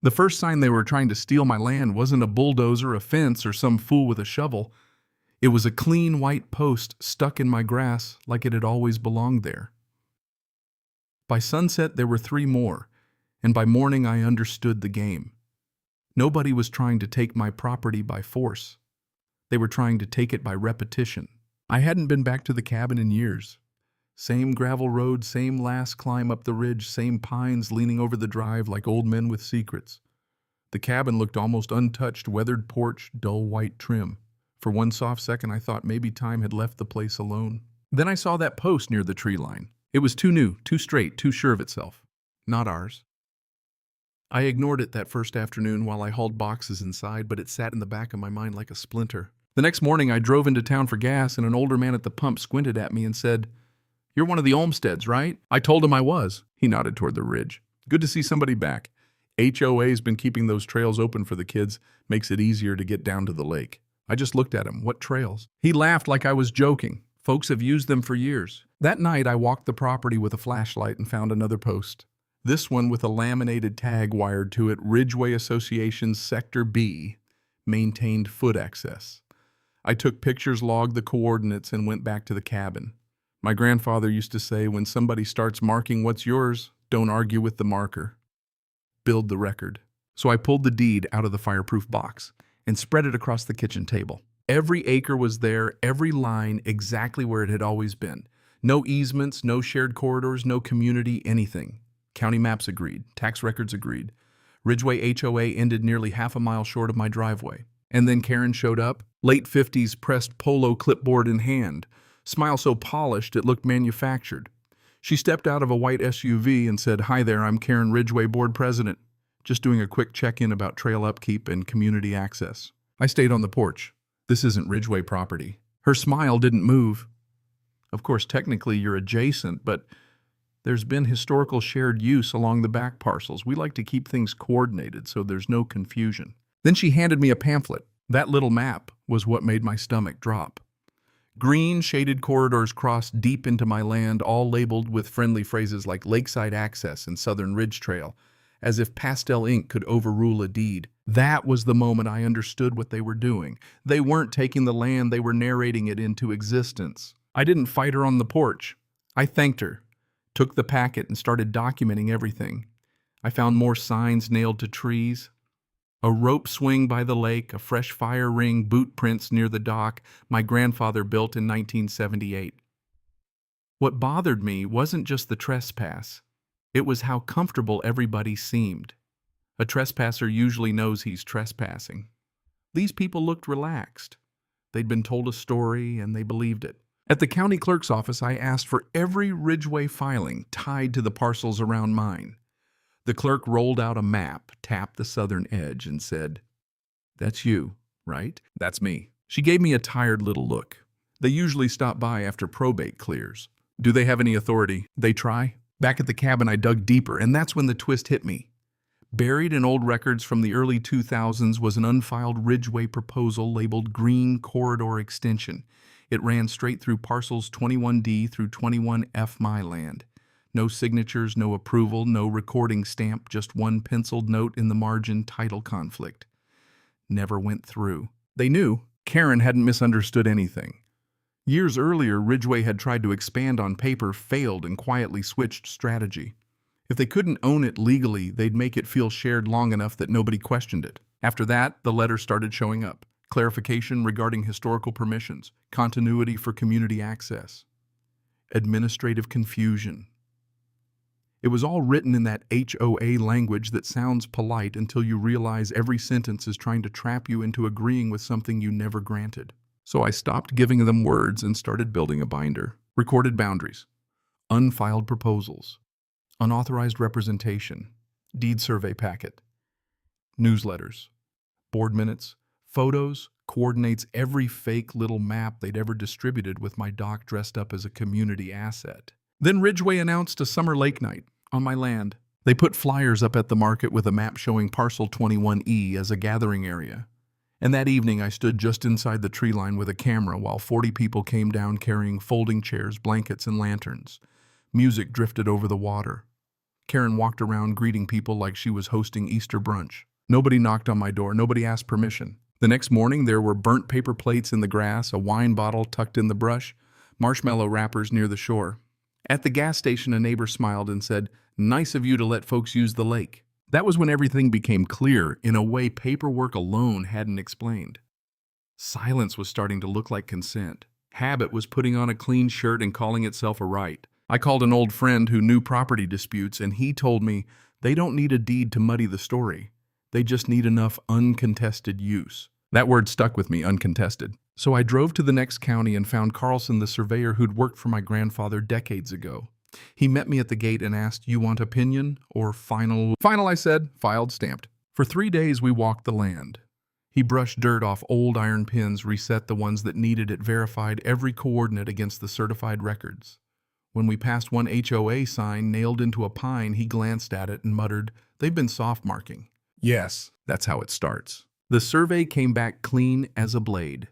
The first sign they were trying to steal my land wasn't a bulldozer, a fence, or some fool with a shovel. It was a clean white post stuck in my grass like it had always belonged there. By sunset, there were 3 more, and by morning I understood the game. Nobody was trying to take my property by force. They were trying to take it by repetition. I hadn't been back to the cabin in years. Same gravel road, same last climb up the ridge, same pines leaning over the drive like old men with secrets. The cabin looked almost untouched, weathered porch, dull white trim. For one soft second, I thought maybe time had left the place alone. Then I saw that post near the tree line. It was too new, too straight, too sure of itself. Not ours. I ignored it that first afternoon while I hauled boxes inside, but it sat in the back of my mind like a splinter. The next morning, I drove into town for gas, and an older man at the pump squinted at me and said, "You're one of the Olmsteads, right?" I told him I was. He nodded toward the ridge. "Good to see somebody back. HOA's been keeping those trails open for the kids. Makes it easier to get down to the lake." I just looked at him. What trails? He laughed like I was joking. Folks have used them for years. That night, I walked the property with a flashlight and found another post. This one with a laminated tag wired to it, Ridgeway Association Sector B, maintained foot access. I took pictures, logged the coordinates, and went back to the cabin. My grandfather used to say, when somebody starts marking what's yours, don't argue with the marker. Build the record. So I pulled the deed out of the fireproof box and spread it across the kitchen table. Every acre was there, every line exactly where it had always been. No easements, no shared corridors, no community, anything. County maps agreed. Tax records agreed. Ridgeway HOA ended nearly half a mile short of my driveway. And then Karen showed up, late 50s, pressed polo clipboard in hand, smile so polished it looked manufactured. She stepped out of a white SUV and said, "Hi there, I'm Karen Ridgeway, board president. Just doing a quick check-in about trail upkeep and community access." I stayed on the porch. This isn't Ridgeway property. Her smile didn't move. Of course, technically you're adjacent, but there's been historical shared use along the back parcels. We like to keep things coordinated so there's no confusion. Then she handed me a pamphlet. That little map was what made my stomach drop. Green, shaded corridors crossed deep into my land, all labeled with friendly phrases like Lakeside Access and Southern Ridge Trail, as if pastel ink could overrule a deed. That was the moment I understood what they were doing. They weren't taking the land, they were narrating it into existence. I didn't fight her on the porch. I thanked her, took the packet, and started documenting everything. I found more signs nailed to trees. A rope swing by the lake, a fresh fire ring, boot prints near the dock my grandfather built in 1978. What bothered me wasn't just the trespass. It was how comfortable everybody seemed. A trespasser usually knows he's trespassing. These people looked relaxed. They'd been told a story and they believed it. At the county clerk's office, I asked for every Ridgeway filing tied to the parcels around mine. The clerk rolled out a map, tapped the southern edge, and said, "That's you, right?" "That's me." She gave me a tired little look. They usually stop by after probate clears. "Do they have any authority?" "They try." Back at the cabin, I dug deeper, and that's when the twist hit me. Buried in old records from the early 2000s was an unfiled Ridgeway proposal labeled Green Corridor Extension. It ran straight through parcels 21D through 21F my land. No signatures, no approval, no recording stamp, just one penciled note in the margin, title conflict. Never went through. They knew. Karen hadn't misunderstood anything. Years earlier, Ridgeway had tried to expand on paper, failed, and quietly switched strategy. If they couldn't own it legally, they'd make it feel shared long enough that nobody questioned it. After that, the letters started showing up. Clarification regarding historical permissions, continuity for community access, administrative confusion. It was all written in that HOA language that sounds polite until you realize every sentence is trying to trap you into agreeing with something you never granted. So I stopped giving them words and started building a binder. Recorded boundaries, unfiled proposals, unauthorized representation, deed survey packet, newsletters, board minutes, photos, coordinates, every fake little map they'd ever distributed with my dock dressed up as a community asset. Then Ridgeway announced a summer lake night on my land. They put flyers up at the market with a map showing parcel 21E as a gathering area. And that evening I stood just inside the tree line with a camera while 40 people came down carrying folding chairs, blankets, and lanterns. Music drifted over the water. Karen walked around greeting people like she was hosting Easter brunch. Nobody knocked on my door, nobody asked permission. The next morning, there were burnt paper plates in the grass, a wine bottle tucked in the brush, marshmallow wrappers near the shore. At the gas station, a neighbor smiled and said, "Nice of you to let folks use the lake." That was when everything became clear in a way paperwork alone hadn't explained. Silence was starting to look like consent. Habit was putting on a clean shirt and calling itself a right. I called an old friend who knew property disputes, and he told me they don't need a deed to muddy the story. They just need enough uncontested use. That word stuck with me, uncontested. So I drove to the next county and found Carlson, the surveyor who'd worked for my grandfather decades ago. He met me at the gate and asked, "You want opinion or final?" "Final," I said, filed, stamped. For 3 days we walked the land. He brushed dirt off old iron pins, reset the ones that needed it, verified every coordinate against the certified records. When we passed one HOA sign nailed into a pine, he glanced at it and muttered, "They've been soft marking." Yes, that's how it starts. The survey came back clean as a blade.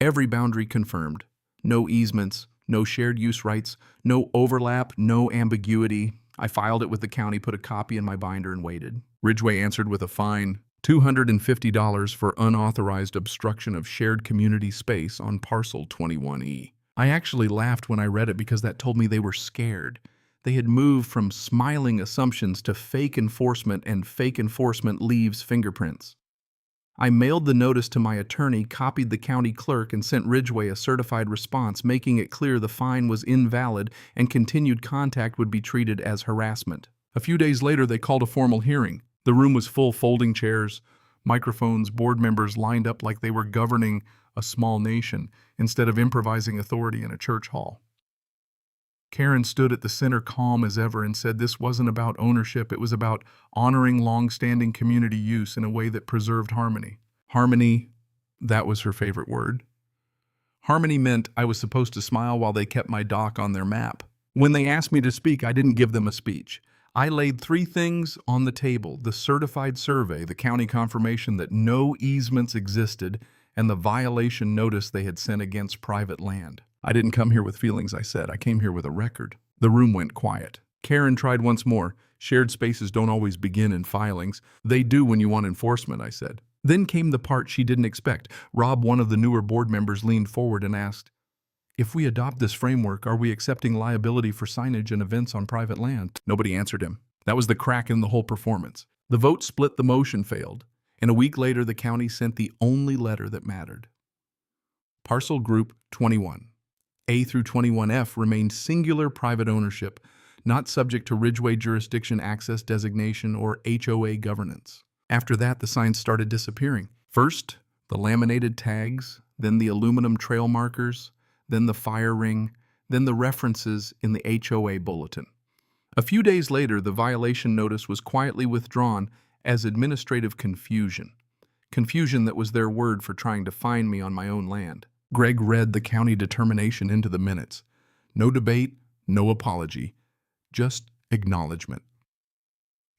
Every boundary confirmed. No easements, no shared use rights, no overlap, no ambiguity. I filed it with the county, put a copy in my binder, and waited. Ridgway answered with a fine, $250 for unauthorized obstruction of shared community space on parcel 21E. I actually laughed when I read it because that told me they were scared. They had moved from smiling assumptions to fake enforcement, and fake enforcement leaves fingerprints. I mailed the notice to my attorney, copied the county clerk, and sent Ridgway a certified response, making it clear the fine was invalid and continued contact would be treated as harassment. A few days later, they called a formal hearing. The room was full, folding chairs, microphones, board members lined up like they were governing a small nation instead of improvising authority in a church hall. Karen stood at the center, calm as ever, and said this wasn't about ownership, it was about honoring long-standing community use in a way that preserved harmony. Harmony, that was her favorite word. Harmony meant I was supposed to smile while they kept my dock on their map. When they asked me to speak, I didn't give them a speech. I laid 3 things on the table: the certified survey, the county confirmation that no easements existed, and the violation notice they had sent against private land. "I didn't come here with feelings," I said. "I came here with a record." The room went quiet. Karen tried once more. "Shared spaces don't always begin in filings. They do when you want enforcement," I said. Then came the part she didn't expect. Rob, one of the newer board members, leaned forward and asked, "If we adopt this framework, are we accepting liability for signage and events on private land?" Nobody answered him. That was the crack in the whole performance. The vote split, the motion failed, and a week later the county sent the only letter that mattered. Parcel Group 21. A through 21F remained singular private ownership, not subject to Ridgway jurisdiction access designation or HOA governance. After that, the signs started disappearing. First, the laminated tags, then the aluminum trail markers, then the fire ring, then the references in the HOA bulletin. A few days later, the violation notice was quietly withdrawn as administrative confusion. Confusion that was their word for trying to find me on my own land. Greg read the county determination into the minutes. No debate, no apology, just acknowledgement.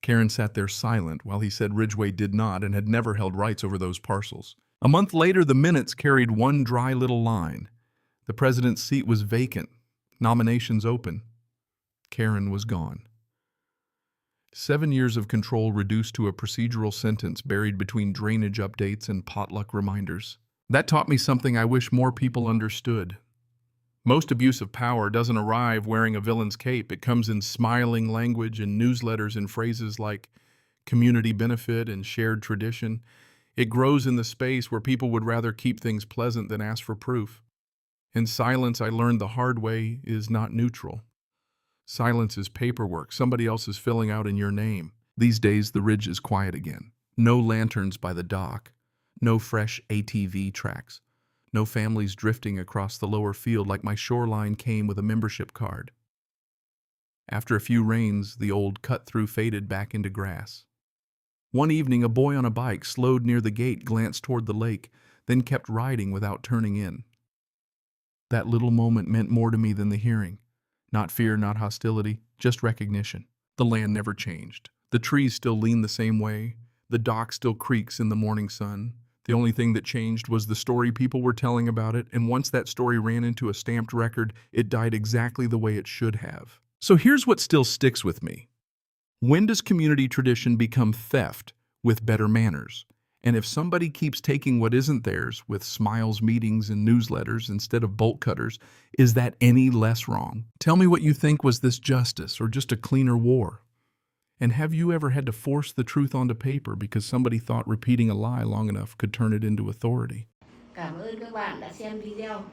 Karen sat there silent while he said Ridgway did not and had never held rights over those parcels. A month later, the minutes carried one dry little line. The president's seat was vacant, nominations open. Karen was gone. 7 years of control reduced to a procedural sentence buried between drainage updates and potluck reminders. That taught me something I wish more people understood. Most abuse of power doesn't arrive wearing a villain's cape. It comes in smiling language and newsletters and phrases like community benefit and shared tradition. It grows in the space where people would rather keep things pleasant than ask for proof. In silence, I learned the hard way, is not neutral. Silence is paperwork somebody else is filling out in your name. These days, the ridge is quiet again. No lanterns by the dock. No fresh ATV tracks. No families drifting across the lower field like my shoreline came with a membership card. After a few rains, the old cut-through faded back into grass. One evening, a boy on a bike slowed near the gate, glanced toward the lake, then kept riding without turning in. That little moment meant more to me than the hearing. Not fear, not hostility, just recognition. The land never changed. The trees still lean the same way. The dock still creaks in the morning sun. The only thing that changed was the story people were telling about it, and once that story ran into a stamped record, it died exactly the way it should have. So here's what still sticks with me. When does community tradition become theft with better manners? And if somebody keeps taking what isn't theirs with smiles, meetings, and newsletters instead of bolt cutters, is that any less wrong? Tell me what you think. Was this justice or just a cleaner war? And have you ever had to force the truth onto paper because somebody thought repeating a lie long enough could turn it into authority? Cảm ơn các bạn đã xem video.